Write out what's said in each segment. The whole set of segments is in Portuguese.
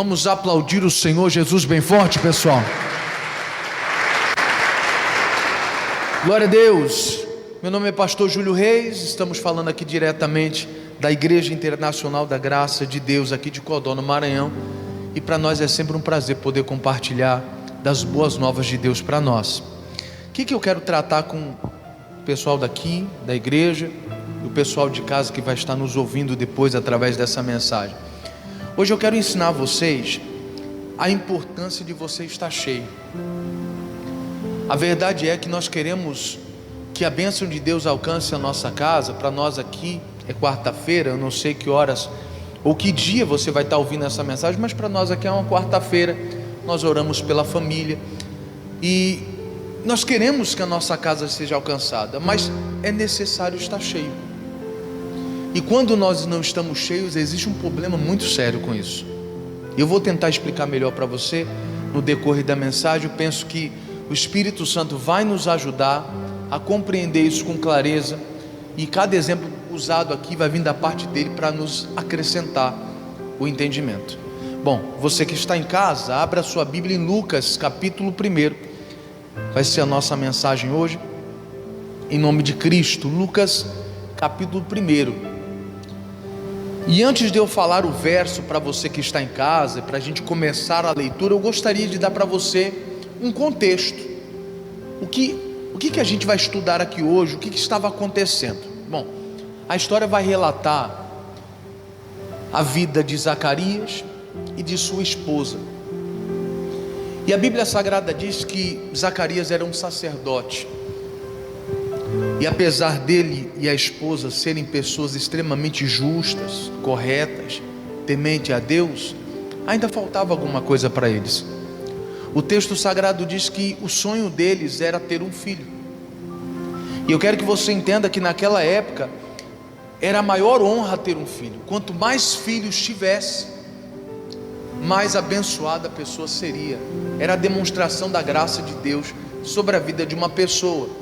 Vamos aplaudir o Senhor Jesus bem forte, pessoal. Glória a Deus. Meu nome é pastor Júlio Reis. Estamos falando aqui diretamente da Igreja Internacional da Graça de Deus aqui de Codó, no Maranhão. E para nós é sempre um prazer poder compartilhar das boas novas de Deus para nós. O que eu quero tratar com o pessoal daqui, da igreja, e o pessoal de casa que vai estar nos ouvindo depois através dessa mensagem. Hoje eu quero ensinar a vocês a importância de você estar cheio. A verdade é que nós queremos que a bênção de Deus alcance a nossa casa. Para nós aqui é quarta-feira, eu não sei que horas ou que dia você vai estar ouvindo essa mensagem, mas para nós aqui é uma quarta-feira. Nós oramos pela família e nós queremos que a nossa casa seja alcançada, mas é necessário estar cheio. E quando nós não estamos cheios, existe um problema muito sério com isso. Eu vou tentar explicar melhor para você no decorrer da mensagem. Eu penso que o Espírito Santo vai nos ajudar a compreender isso com clareza, e cada exemplo usado aqui vai vir da parte dele para nos acrescentar o entendimento. Bom, você que está em casa, abra a sua Bíblia em Lucas capítulo 1. Vai ser a nossa mensagem hoje, em nome de Cristo. Lucas capítulo 1. E antes de eu falar o verso para você que está em casa, para a gente começar a leitura, eu gostaria de dar para você um contexto. O que a gente vai estudar aqui hoje? O que estava acontecendo? Bom, a história vai relatar a vida de Zacarias e de sua esposa. E a Bíblia Sagrada diz que Zacarias era um sacerdote. E apesar dele e a esposa serem pessoas extremamente justas, corretas, temente a Deus, ainda faltava alguma coisa para eles. O texto sagrado diz que o sonho deles era ter um filho. E eu quero que você entenda que naquela época era a maior honra ter um filho. Quanto mais filhos tivesse, mais abençoada a pessoa seria. Era a demonstração da graça de Deus sobre a vida de uma pessoa.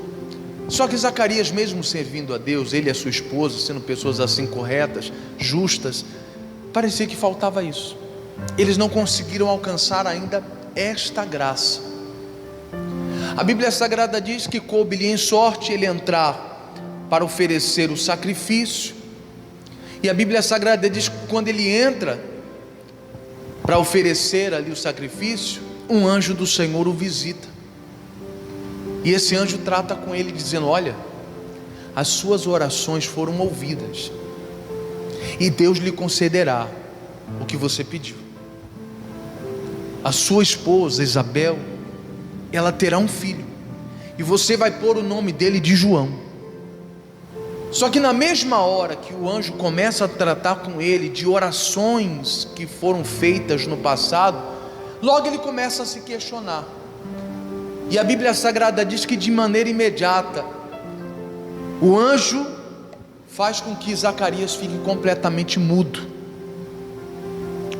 Só que Zacarias, mesmo servindo a Deus, ele e a sua esposa, sendo pessoas assim corretas, justas, parecia que faltava isso. Eles não conseguiram alcançar ainda esta graça. A Bíblia Sagrada diz que coube-lhe em sorte ele entrar para oferecer o sacrifício. E a Bíblia Sagrada diz que quando ele entra para oferecer ali o sacrifício, um anjo do Senhor o visita. E esse anjo trata com ele dizendo: olha, as suas orações foram ouvidas, e Deus lhe concederá o que você pediu. A sua esposa Isabel, ela terá um filho, e você vai pôr o nome dele de João. Só que na mesma hora que o anjo começa a tratar com ele de orações que foram feitas no passado, logo ele começa a se questionar. E a Bíblia Sagrada diz que de maneira imediata o anjo faz com que Zacarias fique completamente mudo.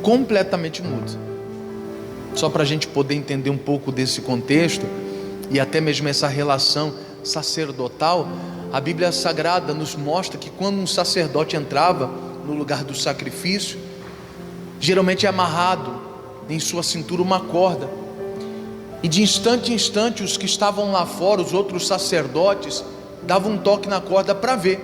Completamente mudo. Só para a gente poder entender um pouco desse contexto e até mesmo essa relação sacerdotal, a Bíblia Sagrada nos mostra que quando um sacerdote entrava no lugar do sacrifício, geralmente é amarrado em sua cintura uma corda. E de instante em instante os que estavam lá fora, os outros sacerdotes, davam um toque na corda para ver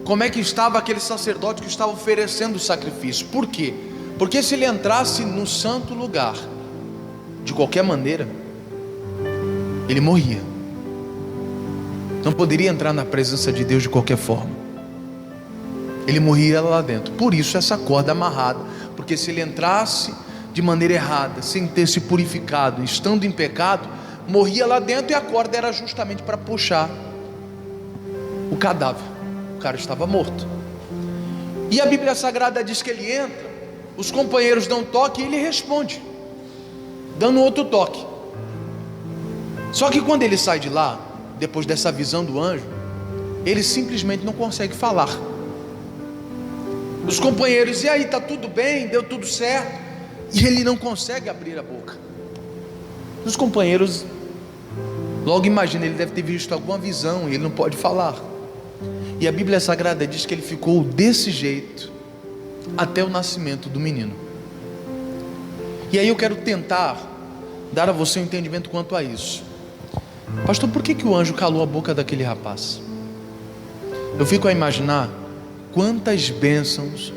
como é que estava aquele sacerdote que estava oferecendo o sacrifício. Por quê? Porque se ele entrasse no santo lugar, de qualquer maneira, ele morria. Não poderia entrar na presença de Deus de qualquer forma. Ele morria lá dentro. Por isso essa corda amarrada, porque se ele entrasse de maneira errada, sem ter se purificado, estando em pecado, morria lá dentro, e a corda era justamente para puxar o cadáver. O cara estava morto. E a Bíblia Sagrada diz que ele entra, os companheiros dão um toque e ele responde, dando outro toque. Só que quando ele sai de lá, depois dessa visão do anjo, ele simplesmente não consegue falar. Os companheiros: e aí, está tudo bem? Deu tudo certo? E ele não consegue abrir a boca. Os companheiros logo imaginam, ele deve ter visto alguma visão e ele não pode falar. E a Bíblia Sagrada diz que ele ficou desse jeito até o nascimento do menino. E aí eu quero tentar dar a você um entendimento quanto a isso. Pastor, por que o anjo calou a boca daquele rapaz? Eu fico a imaginar quantas bênçãos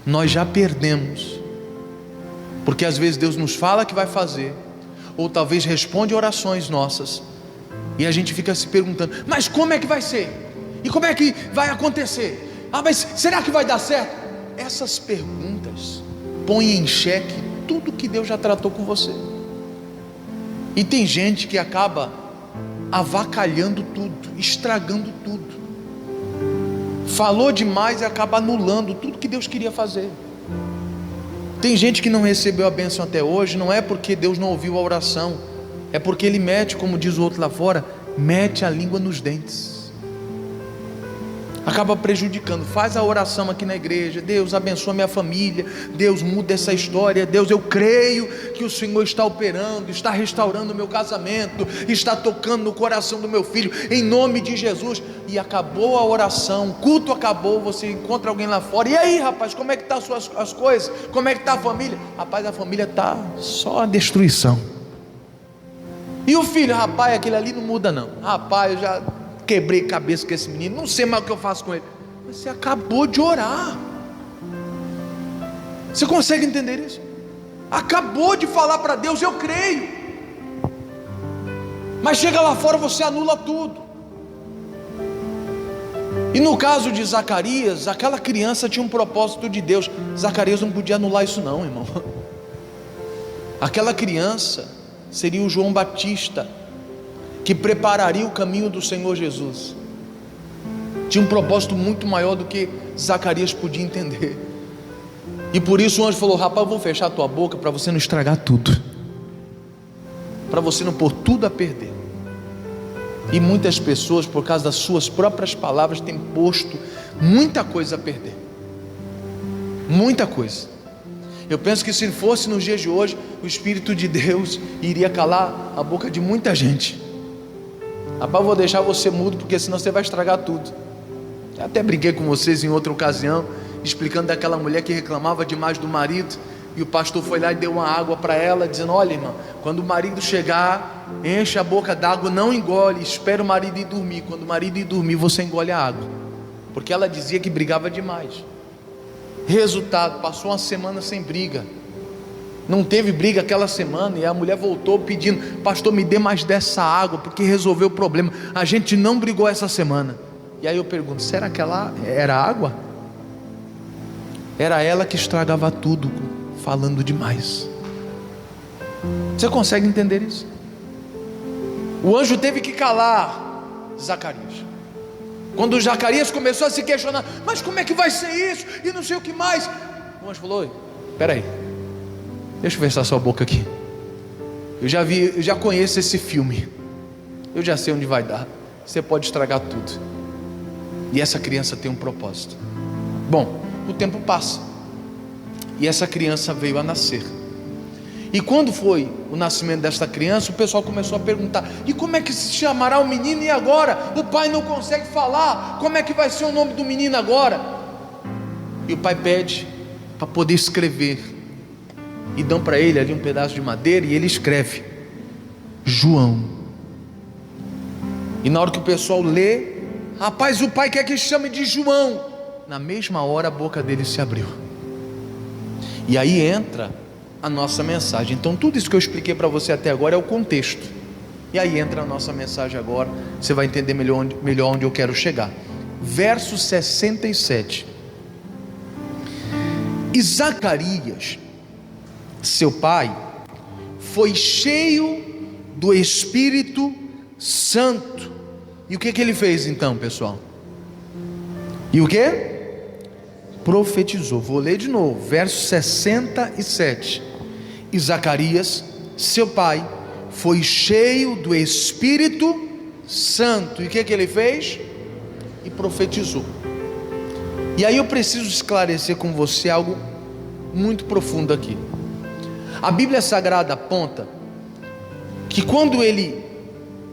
nós já perdemos, porque às vezes Deus nos fala que vai fazer, ou talvez responde orações nossas, e a gente fica se perguntando, mas como é que vai ser? E como é que vai acontecer? Mas será que vai dar certo? Essas perguntas põem em xeque tudo que Deus já tratou com você. E tem gente que acaba avacalhando tudo, estragando tudo, falou demais e acaba anulando tudo que Deus queria fazer. Tem gente que não recebeu a bênção até hoje, não é porque Deus não ouviu a oração, é porque ele mete, como diz o outro lá fora, mete a língua nos dentes, acaba prejudicando. Faz a oração aqui na igreja: Deus abençoa minha família, Deus muda essa história, Deus, eu creio que o Senhor está operando, está restaurando o meu casamento, está tocando no coração do meu filho, em nome de Jesus. E acabou a oração, o culto acabou, você encontra alguém lá fora: e aí, rapaz, como é que estão as coisas? Como é que está a família? Rapaz, a família está só a destruição. E o filho? Rapaz, aquele ali não muda não. Rapaz, eu já quebrei cabeça com esse menino, não sei mais o que eu faço com ele. Você acabou de orar. Você consegue entender isso? Acabou de falar para Deus: eu creio. Mas chega lá fora, você anula tudo. E no caso de Zacarias, aquela criança tinha um propósito de Deus. Zacarias não podia anular isso não, irmão. Aquela criança seria o João Batista, que prepararia o caminho do Senhor Jesus. Tinha um propósito muito maior do que Zacarias podia entender. E por isso o anjo falou: rapaz, eu vou fechar a tua boca para você não estragar tudo, para você não pôr tudo a perder. E muitas pessoas, por causa das suas próprias palavras, têm posto muita coisa a perder. Muita coisa. Eu penso que se fosse nos dias de hoje, o Espírito de Deus iria calar a boca de muita gente. Rapaz, eu vou deixar você mudo, porque senão você vai estragar tudo. Eu até briguei com vocês em outra ocasião, explicando daquela mulher que reclamava demais do marido, e o pastor foi lá e deu uma água para ela, dizendo: olha, irmã, quando o marido chegar, enche a boca d'água, não engole, espera o marido ir dormir. Quando o marido ir dormir, você engole a água, porque ela dizia que brigava demais. Resultado, passou uma semana sem briga, não teve briga aquela semana, e a mulher voltou pedindo: pastor, me dê mais dessa água, porque resolveu o problema, a gente não brigou essa semana. E aí eu pergunto: será que ela era água? Era ela que estragava tudo, falando demais. Você consegue entender isso? O anjo teve que calar Zacarias. Quando Zacarias começou a se questionar: mas como é que vai ser isso? E não sei o que mais. O anjo falou: espera aí, deixa eu fechar sua boca aqui. Eu já conheço esse filme, eu já sei onde vai dar. Você pode estragar tudo, e essa criança tem um propósito. Bom, o tempo passa, e essa criança veio a nascer. E quando foi o nascimento desta criança, o pessoal começou a perguntar: e como é que se chamará o menino? E agora? O pai não consegue falar, como é que vai ser o nome do menino agora? E o pai pede para poder escrever, e dão para ele ali um pedaço de madeira, e ele escreve: João. E na hora que o pessoal lê: rapaz, o pai quer que chame de João. Na mesma hora a boca dele se abriu. E aí entra a nossa mensagem. Então tudo isso que eu expliquei para você até agora é o contexto, e aí entra a nossa mensagem agora. Você vai entender melhor onde eu quero chegar. Verso 67. E Zacarias, seu pai, foi cheio do Espírito Santo. E o que ele fez então, pessoal? E o que? Profetizou. Vou ler de novo, verso 67. E Zacarias, seu pai, foi cheio do Espírito Santo. E o que ele fez? E profetizou. E aí eu preciso esclarecer com você algo muito profundo aqui. A Bíblia Sagrada aponta que quando ele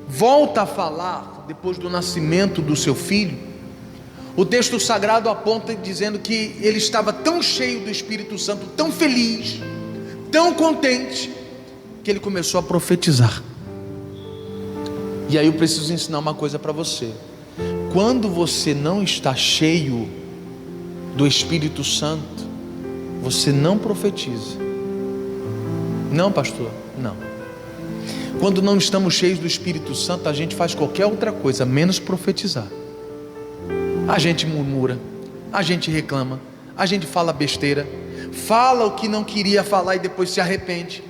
volta a falar depois do nascimento do seu filho, o texto sagrado aponta dizendo que ele estava tão cheio do Espírito Santo, tão feliz, tão contente, que ele começou a profetizar. E aí eu preciso ensinar uma coisa para você: quando você não está cheio do Espírito Santo, você não profetiza. Não, pastor, não. Quando não estamos cheios do Espírito Santo, a gente faz qualquer outra coisa, menos profetizar. A gente murmura, a gente reclama, a gente fala besteira, fala o que não queria falar e depois se arrepende.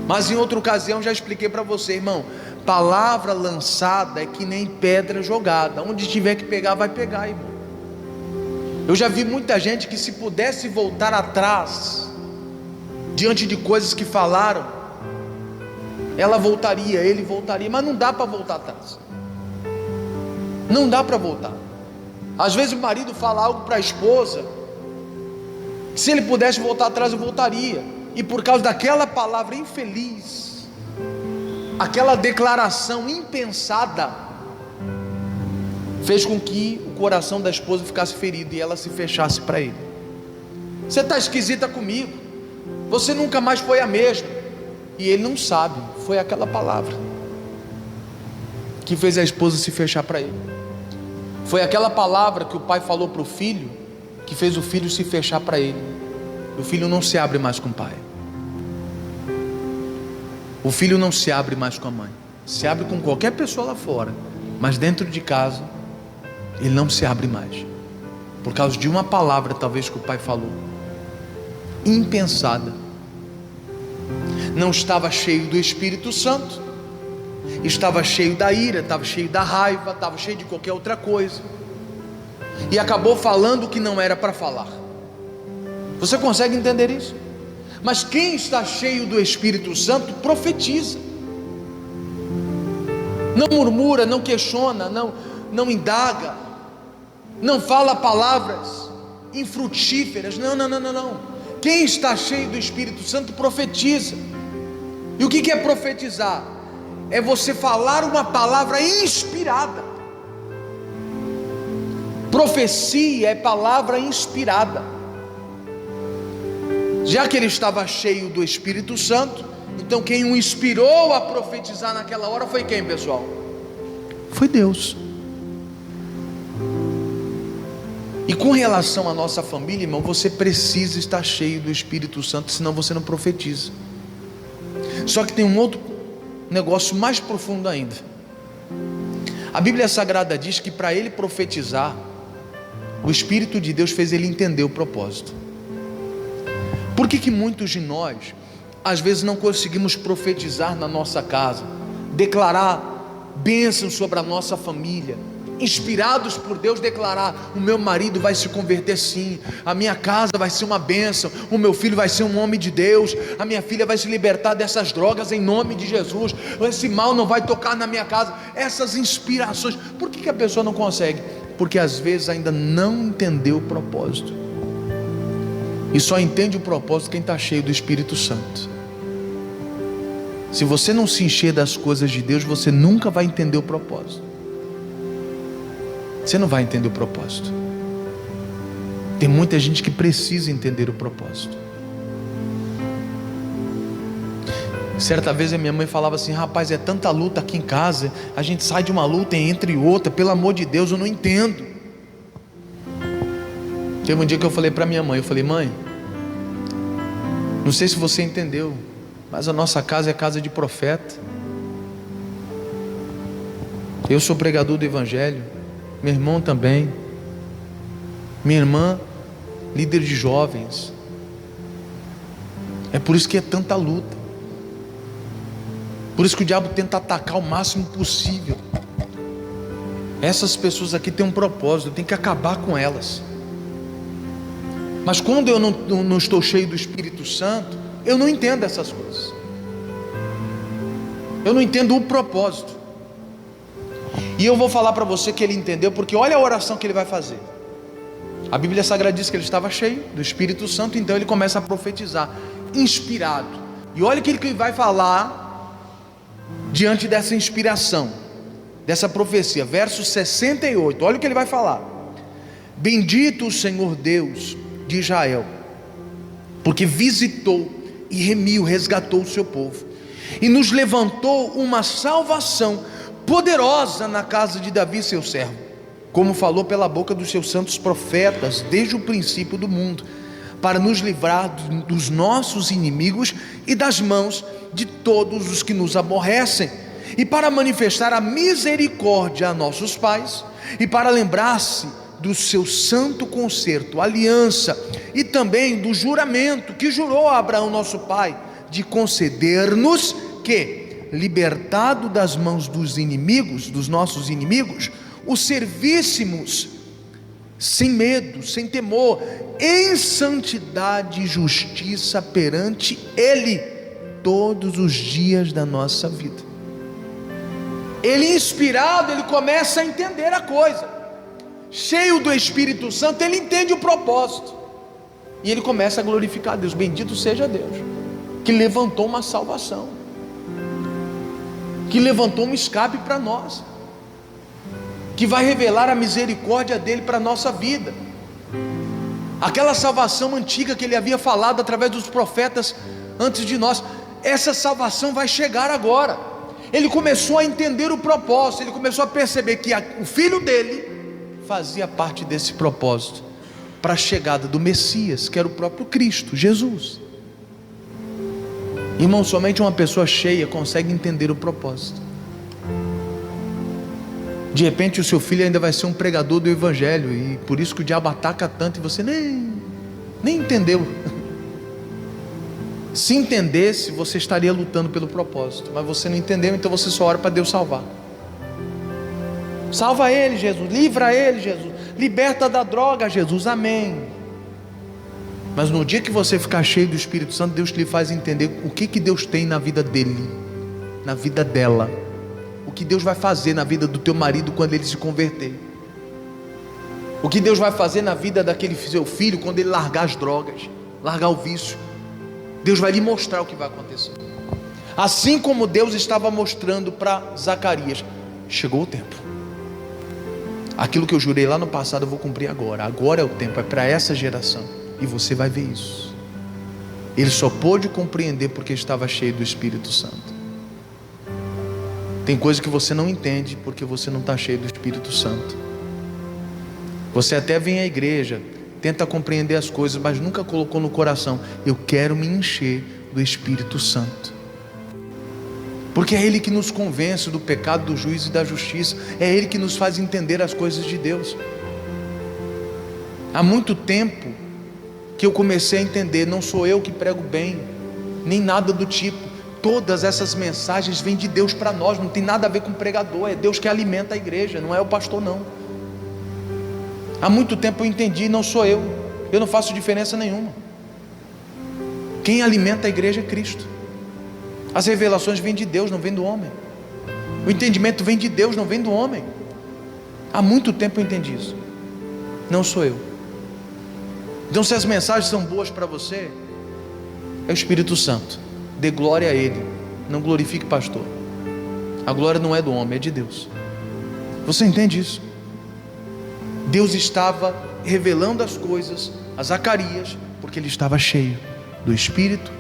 Mas em outra ocasião já expliquei para você, irmão, palavra lançada é que nem pedra jogada, onde tiver que pegar, vai pegar, irmão. Eu já vi muita gente que, se pudesse voltar atrás, diante de coisas que falaram, ela voltaria, ele voltaria, mas não dá para voltar atrás. Não dá para voltar. Às vezes o marido fala algo para a esposa, se ele pudesse voltar atrás, eu voltaria, e por causa daquela palavra infeliz, aquela declaração impensada, fez com que o coração da esposa ficasse ferido e ela se fechasse para ele. Você está esquisita comigo, você nunca mais foi a mesma. E ele não sabe, foi aquela palavra que fez a esposa se fechar para ele. Foi aquela palavra que o pai falou para o filho, que fez o filho se fechar para ele. O filho não se abre mais com o pai. O filho não se abre mais com a mãe. Se abre com qualquer pessoa lá fora, mas dentro de casa ele não se abre mais, por causa de uma palavra talvez que o pai falou, impensada. Não estava cheio do Espírito Santo, estava cheio da ira, estava cheio da raiva, estava cheio de qualquer outra coisa, e acabou falando o que não era para falar. Você consegue entender isso? Mas quem está cheio do Espírito Santo profetiza, não murmura, não questiona, não indaga, não fala palavras infrutíferas. Não. Quem está cheio do Espírito Santo profetiza. E o que é profetizar? É você falar uma palavra inspirada. Profecia é palavra inspirada. Já que ele estava cheio do Espírito Santo, então quem o inspirou a profetizar naquela hora foi quem, pessoal? Foi Deus. E com relação à nossa família, irmão, você precisa estar cheio do Espírito Santo, senão você não profetiza. Só que tem um outro negócio mais profundo ainda. A Bíblia Sagrada diz que para ele profetizar, o Espírito de Deus fez ele entender o propósito. Por que muitos de nós, às vezes, não conseguimos profetizar na nossa casa, declarar bênçãos sobre a nossa família, inspirados por Deus, declarar: o meu marido vai se converter sim, a minha casa vai ser uma bênção, o meu filho vai ser um homem de Deus, a minha filha vai se libertar dessas drogas em nome de Jesus, esse mal não vai tocar na minha casa. Essas inspirações, por que a pessoa não consegue? Porque às vezes ainda não entendeu o propósito, e só entende o propósito quem está cheio do Espírito Santo. Se você não se encher das coisas de Deus, você nunca vai entender o propósito. Você não vai entender o propósito. Tem muita gente que precisa entender o propósito. Certa vez a minha mãe falava assim: rapaz, é tanta luta aqui em casa, a gente sai de uma luta e entra em outra, pelo amor de Deus, eu não entendo. Teve um dia que eu falei para minha mãe, eu falei: mãe, não sei se você entendeu, mas a nossa casa é casa de profeta. Eu sou pregador do Evangelho, meu irmão também, minha irmã, líder de jovens. É por isso que é tanta luta, por isso que o diabo tenta atacar o máximo possível. Essas pessoas aqui têm um propósito, tem que acabar com elas. Mas quando eu não estou cheio do Espírito Santo, eu não entendo essas coisas, eu não entendo o propósito. E eu vou falar para você que ele entendeu, porque olha a oração que ele vai fazer. A Bíblia Sagrada diz que ele estava cheio do Espírito Santo, então ele começa a profetizar, inspirado. E olha o que ele vai falar diante dessa inspiração, dessa profecia, verso 68, olha o que ele vai falar: bendito o Senhor Deus de Israel, porque visitou e remiu, resgatou o seu povo, e nos levantou uma salvação poderosa na casa de Davi, seu servo, como falou pela boca dos seus santos profetas, desde o princípio do mundo, para nos livrar dos nossos inimigos e das mãos de todos os que nos aborrecem, e para manifestar a misericórdia a nossos pais, e para lembrar-se do seu santo concerto, aliança, e também do juramento que jurou a Abraão nosso pai, de conceder-nos que, libertado das mãos dos inimigos, dos nossos inimigos, o servíssemos sem medo, sem temor, em santidade e justiça perante Ele, todos os dias da nossa vida. Ele, inspirado, ele começa a entender a coisa, cheio do Espírito Santo, ele entende o propósito, e ele começa a glorificar a Deus. Bendito seja Deus, que levantou uma salvação, que levantou um escape para nós, que vai revelar a misericórdia dele para a nossa vida. Aquela salvação antiga que ele havia falado através dos profetas antes de nós, essa salvação vai chegar agora. Ele começou a entender o propósito, ele começou a perceber que o filho dele fazia parte desse propósito, para a chegada do Messias, que era o próprio Cristo, Jesus. Irmão, somente uma pessoa cheia consegue entender o propósito. De repente o seu filho ainda vai ser um pregador do Evangelho, e por isso que o diabo ataca tanto, e você nem entendeu. Se entendesse, você estaria lutando pelo propósito, mas você não entendeu, então você só ora para Deus salvar. Salva ele, Jesus, livra ele, Jesus, liberta da droga, Jesus, amém. Mas no dia que você ficar cheio do Espírito Santo, Deus lhe faz entender o que Deus tem na vida dele, na vida dela, o que Deus vai fazer na vida do teu marido quando ele se converter, o que Deus vai fazer na vida daquele seu filho quando ele largar as drogas, largar o vício. Deus vai lhe mostrar o que vai acontecer, assim como Deus estava mostrando para Zacarias. Chegou o tempo, aquilo que eu jurei lá no passado eu vou cumprir agora. Agora é o tempo, é para essa geração, e você vai ver isso. Ele só pôde compreender porque estava cheio do Espírito Santo. Tem coisa que você não entende porque você não está cheio do Espírito Santo. Você até vem à igreja, tenta compreender as coisas, mas nunca colocou no coração: eu quero me encher do Espírito Santo, porque é Ele que nos convence do pecado, do juízo e da justiça. É Ele que nos faz entender as coisas de Deus. Há muito tempo que eu comecei a entender, não sou eu que prego bem, nem nada do tipo. Todas essas mensagens vêm de Deus para nós, não tem nada a ver com o pregador, é Deus que alimenta a igreja, não é o pastor não. Há muito tempo eu entendi, não sou eu não faço diferença nenhuma. Quem alimenta a igreja é Cristo. As revelações vêm de Deus, não vêm do homem. O entendimento vem de Deus, não vem do homem. Há muito tempo eu entendi isso, não sou eu. Então, se as mensagens são boas para você, é o Espírito Santo. Dê glória a Ele, não glorifique pastor. A glória não é do homem, é de Deus. Você entende isso? Deus estava revelando as coisas a Zacarias, porque ele estava cheio do Espírito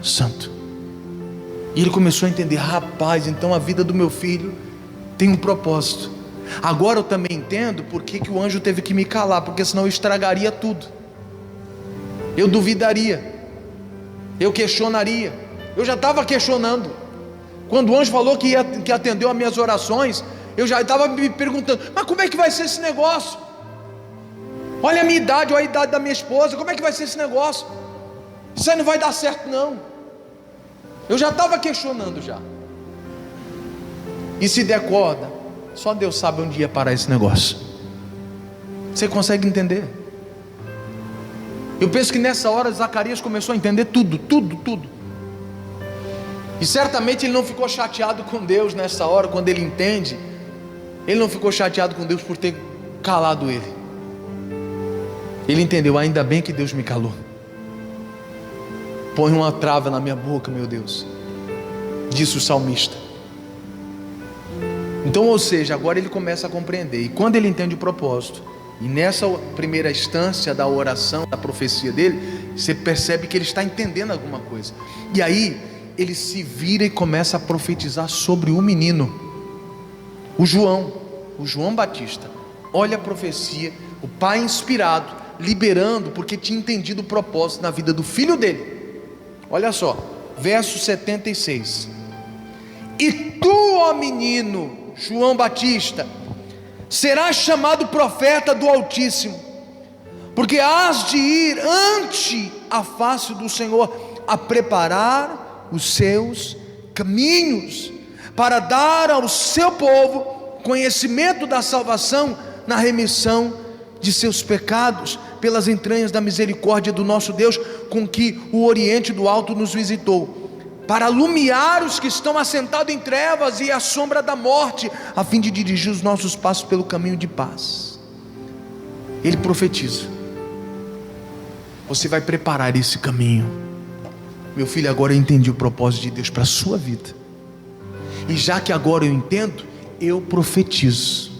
Santo. E ele começou a entender: rapaz, então a vida do meu filho tem um propósito. Agora eu também entendo por que o anjo teve que me calar, porque senão eu estragaria tudo. Eu duvidaria, eu questionaria. Eu já estava questionando. Quando o anjo falou que atendeu as minhas orações, eu já estava me perguntando: mas como é que vai ser esse negócio? Olha a minha idade, olha a idade da minha esposa, como é que vai ser esse negócio? Isso aí não vai dar certo não. Eu já estava questionando já. E se der corda, só Deus sabe onde ia parar esse negócio. Você consegue entender? Eu penso que nessa hora Zacarias começou a entender tudo. E certamente ele não ficou chateado com Deus nessa hora, quando ele entende. Ele não ficou chateado com Deus por ter calado ele. Ele entendeu: ainda bem que Deus me calou. Põe uma trava na minha boca, meu Deus, disse o salmista. Então, ou seja, agora ele começa a compreender. E quando ele entende o propósito, E nessa primeira instância da oração, da profecia dele, você percebe que ele está entendendo alguma coisa. E aí ele se vira e começa a profetizar sobre o menino, o João Batista. Olha a profecia, o pai inspirado, liberando, porque tinha entendido o propósito na vida do filho dele. Olha só, verso 76: e tu, ó menino João Batista, serás chamado profeta do Altíssimo, porque hás de ir ante a face do Senhor, a preparar os seus caminhos, para dar ao seu povo conhecimento da salvação na remissão de seus pecados, pelas entranhas da misericórdia do nosso Deus, com que o Oriente do Alto nos visitou, para alumiar os que estão assentados em trevas e à sombra da morte, a fim de dirigir os nossos passos pelo caminho de paz. Ele profetiza: você vai preparar esse caminho. Meu filho, agora eu entendi o propósito de Deus para a sua vida, e já que agora eu entendo, eu profetizo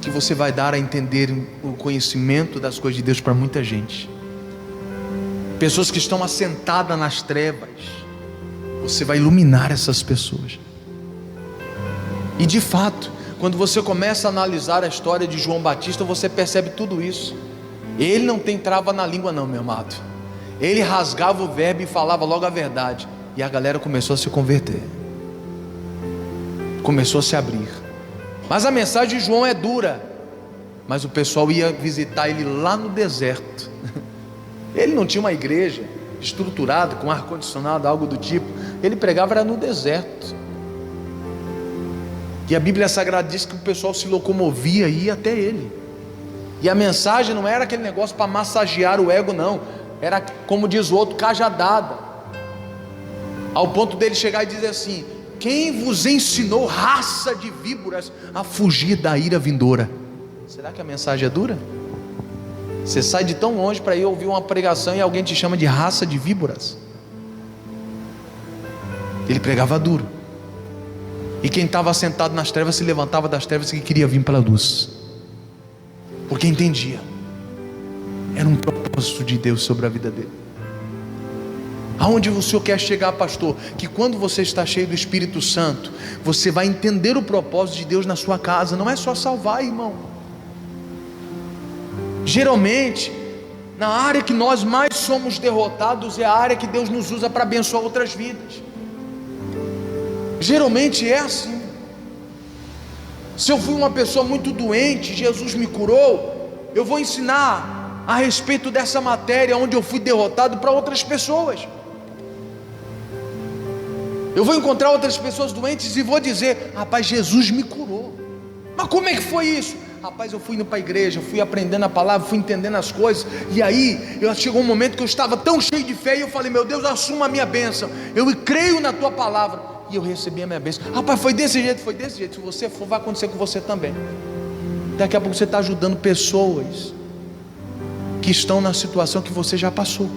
que você vai dar a entender o conhecimento das coisas de Deus para muita gente. Pessoas que estão assentadas nas trevas, você vai iluminar essas pessoas. E de fato, quando você começa a analisar a história de João Batista, você percebe tudo isso. Ele não tem trava na língua não, meu amado. Ele rasgava o verbo e falava logo a verdade, e a galera começou a se converter, começou a se abrir. Mas a mensagem de João é dura. Mas o pessoal ia visitar ele lá no deserto. Ele não tinha uma igreja estruturada com ar-condicionado, algo do tipo. Ele pregava era no deserto. E a Bíblia Sagrada diz que o pessoal se locomovia e ia até ele. E a mensagem não era aquele negócio para massagear o ego, não. Era, como diz o outro, cajadada. Ao ponto dele chegar e dizer assim: quem vos ensinou, raça de víboras, a fugir da ira vindoura? Será que a mensagem é dura? Você sai de tão longe para ir ouvir uma pregação e alguém te chama de raça de víboras? Ele pregava duro. E quem estava sentado nas trevas se levantava das trevas e queria vir para a luz, porque entendia, era um propósito de Deus sobre a vida dele. Aonde o Senhor quer chegar, pastor? Que quando você está cheio do Espírito Santo, você vai entender o propósito de Deus na sua casa. Não é só salvar, irmão. Geralmente, na área que nós mais somos derrotados, é a área que Deus nos usa para abençoar outras vidas. Geralmente é assim. Se eu fui uma pessoa muito doente, Jesus me curou, eu vou ensinar a respeito dessa matéria onde eu fui derrotado para outras pessoas. Eu vou encontrar outras pessoas doentes e vou dizer: rapaz, Jesus me curou. Mas como é que foi isso? Rapaz, eu fui indo para a igreja, fui aprendendo a palavra, fui entendendo as coisas, e aí chegou um momento que eu estava tão cheio de fé, e eu falei: meu Deus, assuma a minha bênção, eu creio na tua palavra, e eu recebi a minha bênção. Rapaz, foi desse jeito, foi desse jeito. Se você for, vai acontecer com você também. Daqui a pouco você está ajudando pessoas que estão na situação que você já passou.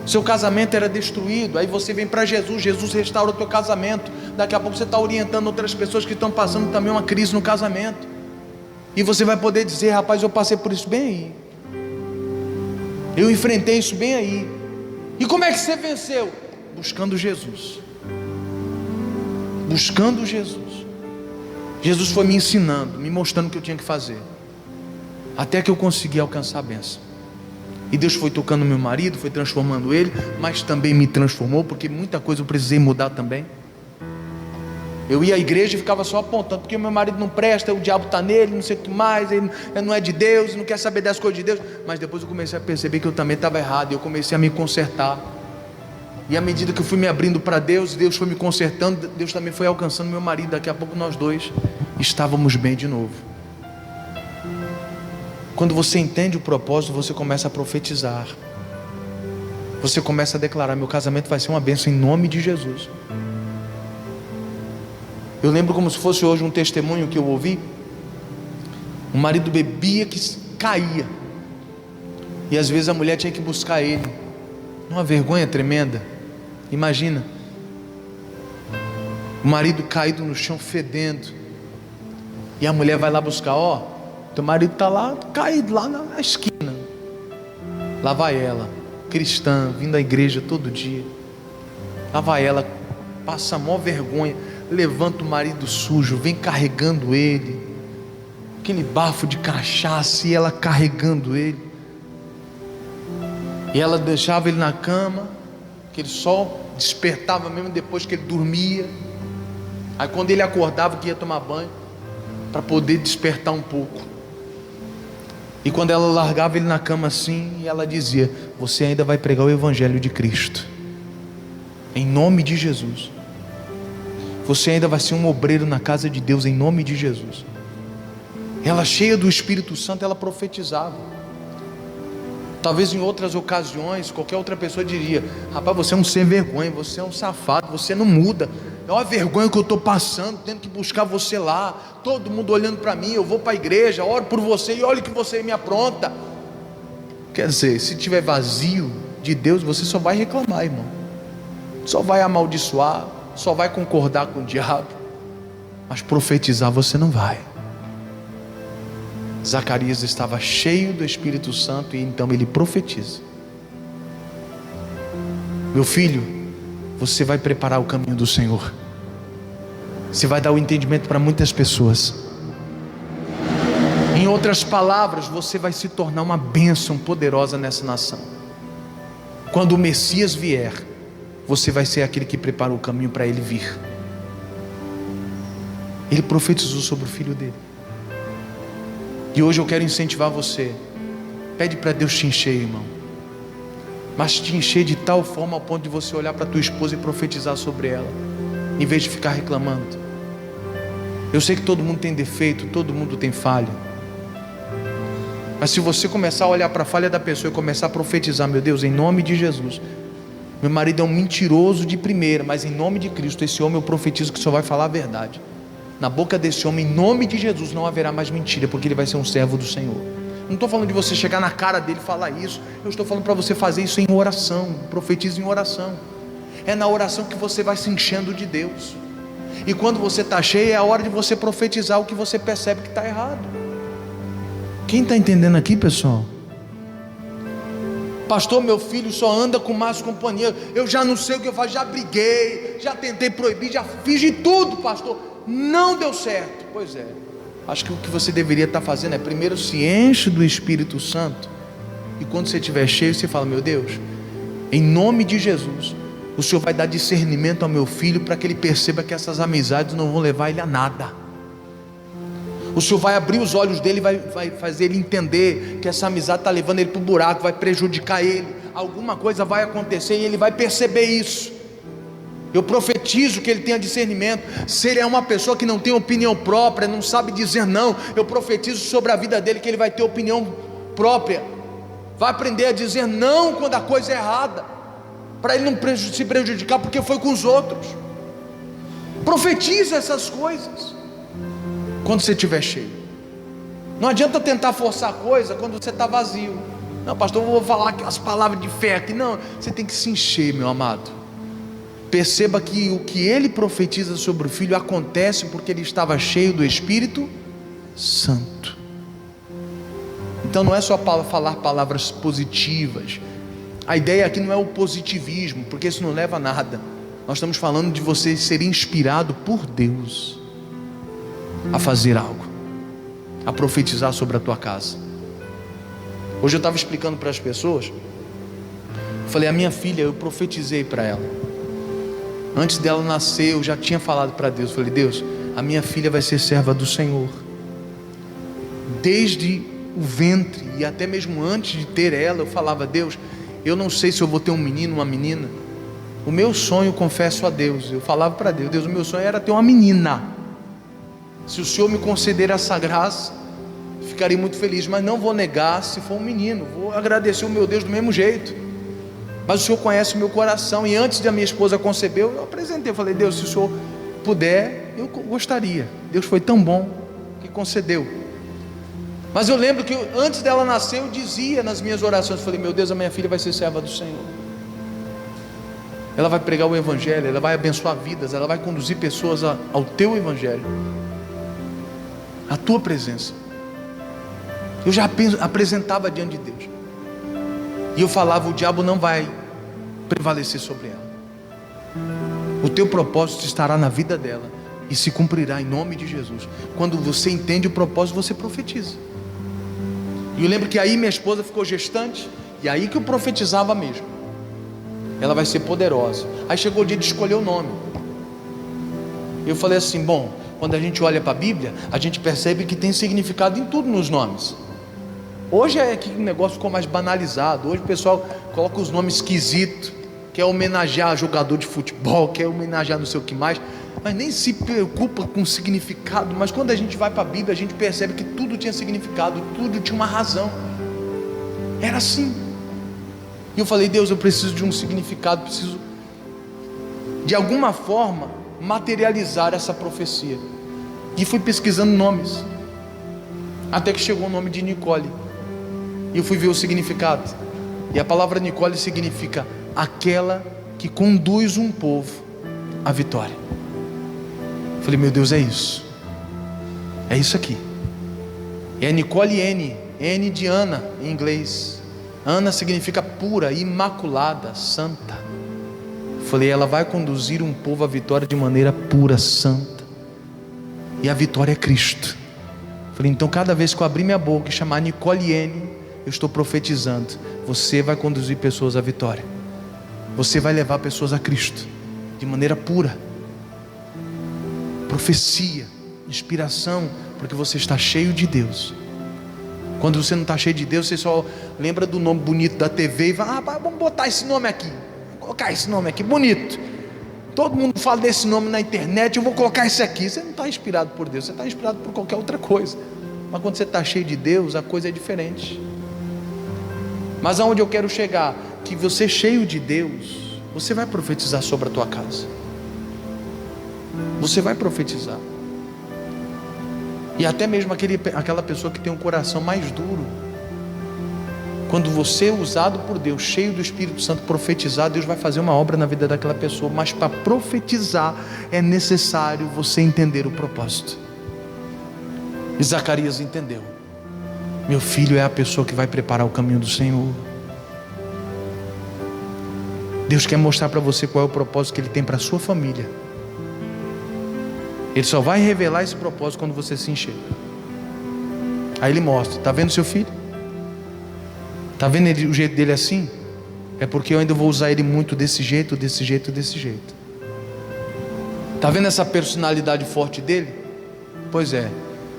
Seu casamento era destruído, aí você vem para Jesus, Jesus restaura o teu casamento. Daqui a pouco você está orientando outras pessoas que estão passando também uma crise no casamento, e você vai poder dizer: rapaz, eu passei por isso bem aí, eu enfrentei isso bem aí. E como é que você venceu? Buscando Jesus. Buscando Jesus. Jesus foi me ensinando, me mostrando o que eu tinha que fazer, até que eu consegui alcançar a bênção. E Deus foi tocando meu marido, foi transformando ele, mas também me transformou, porque muita coisa eu precisei mudar também. Eu ia à igreja e ficava só apontando, porque o meu marido não presta, o diabo está nele, não sei o que mais, ele não é de Deus, não quer saber das coisas de Deus. Mas depois eu comecei a perceber que eu também estava errado, e eu comecei a me consertar. E à medida que eu fui me abrindo para Deus, Deus foi me consertando, Deus também foi alcançando meu marido. Daqui a pouco nós dois estávamos bem de novo. Quando você entende o propósito, você começa a profetizar. Você começa a declarar: meu casamento vai ser uma bênção em nome de Jesus. Eu lembro como se fosse hoje um testemunho que eu ouvi. O marido bebia que caía, e às vezes a mulher tinha que buscar ele. Uma vergonha tremenda. Imagina, o marido caído no chão fedendo, E a mulher vai lá buscar, ó, teu marido está lá, caído lá na esquina. Lá vai ela, cristã, vindo à igreja todo dia. Lá vai ela, passa a maior vergonha, levanta o marido sujo, vem carregando ele, aquele bafo de cachaça, e ela carregando ele. E ela deixava ele na cama, que ele só despertava mesmo depois que ele dormia. Aí quando ele acordava que ia tomar banho, para poder despertar um pouco. E quando ela largava ele na cama assim, ela dizia: você ainda vai pregar o evangelho de Cristo, em nome de Jesus. Você ainda vai ser um obreiro na casa de Deus, em nome de Jesus. Ela, cheia do Espírito Santo, ela profetizava. Talvez em outras ocasiões qualquer outra pessoa diria: rapaz, você é um sem vergonha, você é um safado, você não muda, é uma vergonha que eu estou passando, tendo que buscar você lá, todo mundo olhando para mim, eu vou para a igreja, oro por você e olha o que você me apronta. Quer dizer, se estiver vazio de Deus, você só vai reclamar, irmão, só vai amaldiçoar, só vai concordar com o diabo, mas profetizar você não vai. Zacarias estava cheio do Espírito Santo e então ele profetiza: meu filho, você vai preparar o caminho do Senhor, você vai dar o entendimento para muitas pessoas. Em outras palavras, você vai se tornar uma bênção poderosa nessa nação. Quando o Messias vier, você vai ser aquele que prepara o caminho para ele vir. Ele profetizou sobre o filho dele. E hoje eu quero incentivar você. Pede para Deus te encher, irmão, mas te encher de tal forma ao ponto de você olhar para tua esposa e profetizar sobre ela, em vez de ficar reclamando. Eu sei que todo mundo tem defeito, todo mundo tem falha, mas se você começar a olhar para a falha da pessoa e começar a profetizar: meu Deus, em nome de Jesus, meu marido é um mentiroso de primeira, mas em nome de Cristo, esse homem eu profetizo que só vai falar a verdade. Na boca desse homem, em nome de Jesus, não haverá mais mentira, porque ele vai ser um servo do Senhor. Não estou falando de você chegar na cara dele e falar isso, eu estou falando para você fazer isso em oração. Profetize em oração. É na oração que você vai se enchendo de Deus, e quando você está cheio, é a hora de você profetizar o que você percebe que está errado. Quem está entendendo aqui, pessoal? Pastor, meu filho só anda com más companhia, eu já não sei o que eu faço, já briguei, já tentei proibir, já fiz de tudo, pastor, não deu certo. Pois é, acho que o que você deveria estar fazendo é primeiro se enche do Espírito Santo, e quando você estiver cheio, você fala: meu Deus, em nome de Jesus, o Senhor vai dar discernimento ao meu filho, para que ele perceba que essas amizades não vão levar ele a nada. O Senhor vai abrir os olhos dele, vai fazer ele entender que essa amizade está levando ele para o buraco, vai prejudicar ele, alguma coisa vai acontecer e ele vai perceber isso. Eu profetizo que ele tenha discernimento. Se ele é uma pessoa que não tem opinião própria, não sabe dizer não, eu profetizo sobre a vida dele que ele vai ter opinião própria, vai aprender a dizer não quando a coisa é errada, para ele não se prejudicar porque foi com os outros. Profetiza essas coisas quando você estiver cheio. Não adianta tentar forçar a coisa quando você está vazio. Não, pastor, eu vou falar as palavras de fé aqui. Não, você tem que se encher, meu amado. Perceba que o que ele profetiza sobre o filho acontece porque ele estava cheio do Espírito Santo. Então não é só falar palavras positivas. A ideia aqui não é o positivismo, porque isso não leva a nada. Nós estamos falando de você ser inspirado por Deus a fazer algo, a profetizar sobre a tua casa. Hoje eu estava explicando para as pessoas, falei: a minha filha, eu profetizei para ela, antes dela nascer, eu já tinha falado para Deus, falei: Deus, a minha filha vai ser serva do Senhor, desde o ventre, e até mesmo antes de ter ela, eu falava: Deus, eu não sei se eu vou ter um menino, uma menina. O meu sonho, confesso a Deus, eu falava para Deus: Deus, o meu sonho era ter uma menina. Se o Senhor me conceder essa graça, ficarei muito feliz, mas não vou negar se for um menino, vou agradecer o meu Deus do mesmo jeito. Mas o Senhor conhece o meu coração, e antes da minha esposa conceber, eu apresentei, eu falei: Deus, se o Senhor puder, eu gostaria. Deus foi tão bom que concedeu. Mas eu lembro que antes dela nascer, eu dizia nas minhas orações, eu falei: meu Deus, a minha filha vai ser serva do Senhor, ela vai pregar o Evangelho, ela vai abençoar vidas, ela vai conduzir pessoas ao teu Evangelho. a tua presença. Eu já apresentava diante de Deus, e eu falava: o diabo não vai prevalecer sobre ela. O teu propósito estará na vida dela e se cumprirá em nome de Jesus. Quando você entende o propósito, você profetiza. E eu lembro que aí minha esposa ficou gestante, e aí que eu profetizava mesmo: ela vai ser poderosa. Aí chegou o dia de escolher o nome. Eu falei assim: bom, quando a gente olha para a Bíblia, a gente percebe que tem significado em tudo nos nomes. Hoje é que o negócio ficou mais banalizado. Hoje o pessoal coloca os nomes esquisitos, quer homenagear jogador de futebol, quer homenagear não sei o que mais, mas nem se preocupa com o significado. Mas quando a gente vai para a Bíblia, a gente percebe que tudo tinha significado, tudo tinha uma razão. Era assim. E eu falei: Deus, eu preciso de um significado, preciso de alguma forma materializar essa profecia. E fui pesquisando nomes, até que chegou o nome de Nicole, e eu fui ver o significado. E a palavra Nicole significa aquela que conduz um povo à vitória. Eu falei: meu Deus, é isso aqui. É Nicole N de Ana em inglês. Ana significa pura, imaculada, santa. Eu falei: ela vai conduzir um povo à vitória de maneira pura, santa, e a vitória é Cristo. Eu falei: então cada vez que eu abrir minha boca e chamar Nicole N, eu estou profetizando: você vai conduzir pessoas à vitória, você vai levar pessoas a Cristo de maneira pura. Profecia, inspiração, porque você está cheio de Deus. Quando você não está cheio de Deus, você só lembra do nome bonito da TV e fala: vamos botar esse nome aqui, vou colocar esse nome aqui, bonito. Todo mundo fala desse nome na internet, eu vou colocar esse aqui. Você não está inspirado por Deus, você está inspirado por qualquer outra coisa. Mas quando você está cheio de Deus, a coisa é diferente. Mas aonde eu quero chegar? Que você cheio de Deus, você vai profetizar sobre a tua casa. Você vai profetizar. E até mesmo aquela pessoa que tem um coração mais duro, quando você é usado por Deus, cheio do Espírito Santo, profetizar, Deus vai fazer uma obra na vida daquela pessoa. Mas para profetizar é necessário você entender o propósito. E Zacarias entendeu: meu filho é a pessoa que vai preparar o caminho do Senhor. Deus quer mostrar para você qual é o propósito que Ele tem para a sua família. Ele só vai revelar esse propósito quando você se encher. Aí Ele mostra: está vendo seu filho? Está vendo o jeito dele assim? É porque eu ainda vou usar ele muito desse jeito, desse jeito, desse jeito. Está vendo essa personalidade forte dele? Pois é,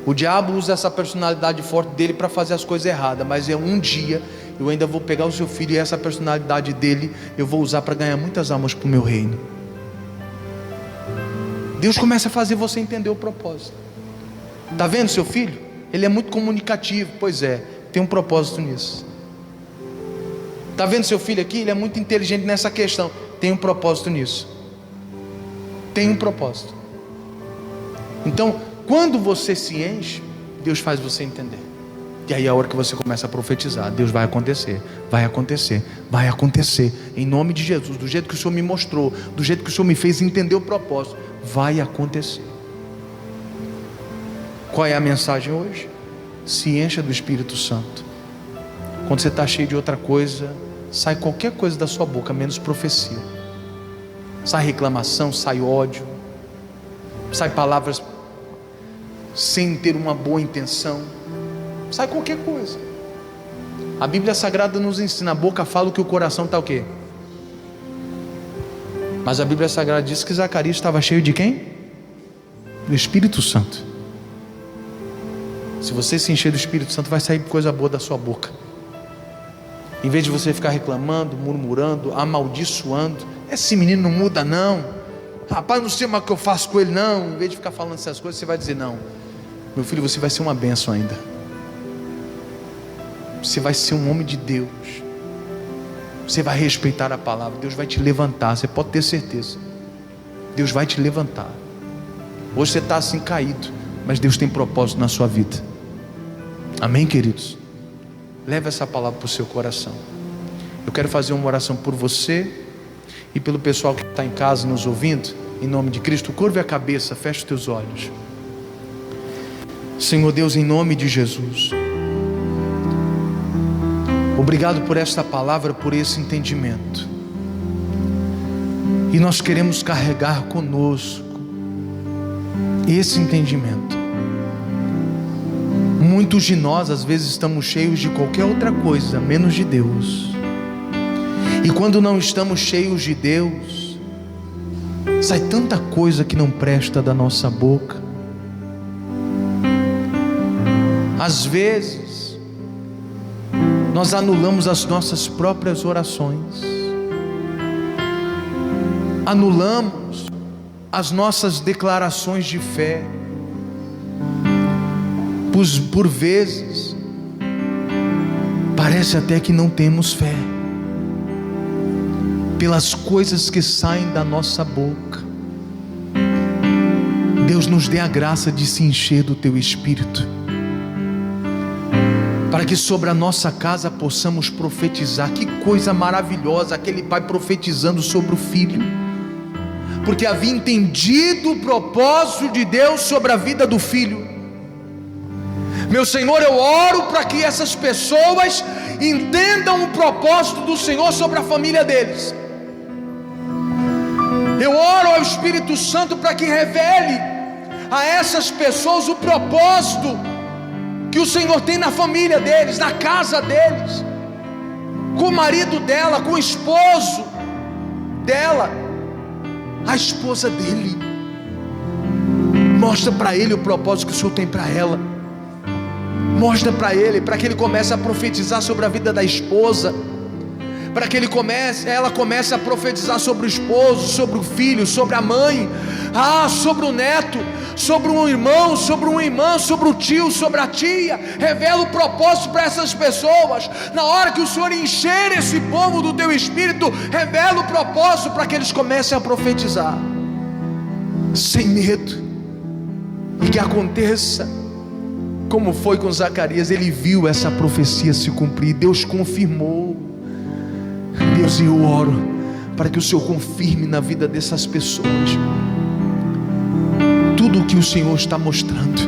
o diabo usa essa personalidade forte dele para fazer as coisas erradas. Mas um dia eu ainda vou pegar o seu filho, e essa personalidade dele eu vou usar para ganhar muitas almas para o meu reino. Deus começa a fazer você entender o propósito. Está vendo seu filho? Ele é muito comunicativo. Pois é, tem um propósito nisso. Está vendo seu filho aqui? Ele é muito inteligente nessa questão. Tem um propósito nisso. Tem um propósito. Então, quando você se enche, Deus faz você entender. E aí a hora que você começa a profetizar, Deus vai acontecer, vai acontecer, vai acontecer. Em nome de Jesus, do jeito que o Senhor me mostrou, do jeito que o Senhor me fez entender o propósito, vai acontecer. Qual é a mensagem hoje? Se encha do Espírito Santo. Quando você está cheio de outra coisa, sai qualquer coisa da sua boca, menos profecia. Sai reclamação, sai ódio, sai palavras sem ter uma boa intenção, sai qualquer coisa. A Bíblia Sagrada nos ensina: a boca fala o que o coração está o quê? Mas a Bíblia Sagrada diz que Zacarias estava cheio de quem? Do Espírito Santo. Se você se encher do Espírito Santo, vai sair coisa boa da sua boca. Em vez de você ficar reclamando, murmurando, amaldiçoando: esse menino não muda não, rapaz, não sei mais o que eu faço com ele não. Em vez de ficar falando essas coisas, você vai dizer: não, meu filho, você vai ser uma bênção ainda. Você vai ser um homem de Deus. Você vai respeitar a palavra. Deus vai te levantar, você pode ter certeza. Deus vai te levantar. Hoje você está assim caído, mas Deus tem propósito na sua vida. Amém, queridos? Leve essa palavra para o seu coração. Eu quero fazer uma oração por você e pelo pessoal que está em casa nos ouvindo. Em nome de Cristo, curve a cabeça, feche os teus olhos. Senhor Deus, em nome de Jesus, obrigado por esta palavra, por esse entendimento. E nós queremos carregar conosco esse entendimento. Muitos de nós às vezes estamos cheios de qualquer outra coisa, menos de Deus. E quando não estamos cheios de Deus, sai tanta coisa que não presta da nossa boca. Às vezes nós anulamos as nossas próprias orações, anulamos as nossas declarações de fé. Por vezes parece até que não temos fé, pelas coisas que saem da nossa boca. Deus nos dê a graça de se encher do Teu Espírito, para que sobre a nossa casa possamos profetizar. Que coisa maravilhosa, aquele pai profetizando sobre o filho, porque havia entendido o propósito de Deus sobre a vida do filho. Meu Senhor, eu oro para que essas pessoas entendam o propósito do Senhor sobre a família deles. Eu oro ao Espírito Santo para que revele a essas pessoas o propósito que o Senhor tem na família deles, na casa deles, com o marido dela, com o esposo dela, a esposa dele. Mostra para ele o propósito que o Senhor tem para ela. Mostra para ele, para que ele comece a profetizar sobre a vida da esposa, para que ela comece a profetizar sobre o esposo, sobre o filho, sobre a mãe, sobre o neto, sobre um irmão, sobre uma irmã, sobre o tio, sobre a tia. Revela o propósito para essas pessoas. Na hora que o Senhor encher esse povo do Teu Espírito, revela o propósito para que eles comecem a profetizar sem medo, e que aconteça como foi com Zacarias. Ele viu essa profecia se cumprir, Deus confirmou. Deus, eu oro para que o Senhor confirme na vida dessas pessoas tudo o que o Senhor está mostrando,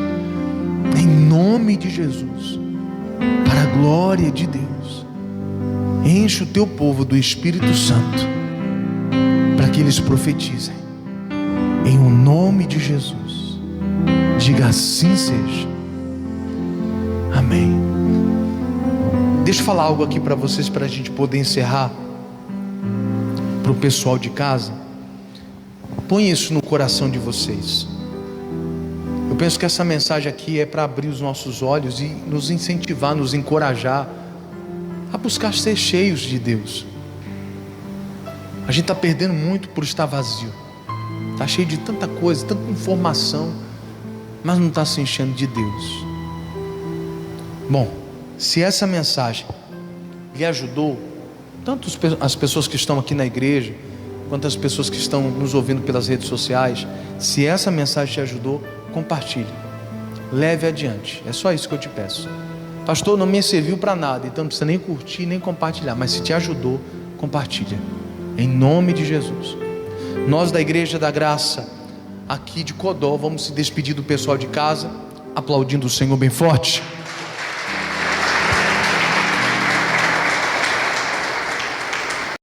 em nome de Jesus, para a glória de Deus. Enche o Teu povo do Espírito Santo, para que eles profetizem, em o nome de Jesus. Diga: assim seja. Amém. Deixa eu falar algo aqui para vocês, para a gente poder encerrar. Para o pessoal de casa, põe isso no coração de vocês. Eu penso que essa mensagem aqui é para abrir os nossos olhos e nos incentivar, nos encorajar a buscar ser cheios de Deus. A gente está perdendo muito por estar vazio, está cheio de tanta coisa, tanta informação, mas não está se enchendo de Deus. Bom, se essa mensagem lhe ajudou, tanto as pessoas que estão aqui na igreja, quanto as pessoas que estão nos ouvindo pelas redes sociais, se essa mensagem te ajudou, compartilhe, leve adiante. É só isso que eu te peço. Pastor, não me serviu para nada, então não precisa nem curtir, nem compartilhar, mas se te ajudou, compartilha, em nome de Jesus. Nós da Igreja da Graça aqui de Codó vamos se despedir do pessoal de casa, aplaudindo o Senhor bem forte.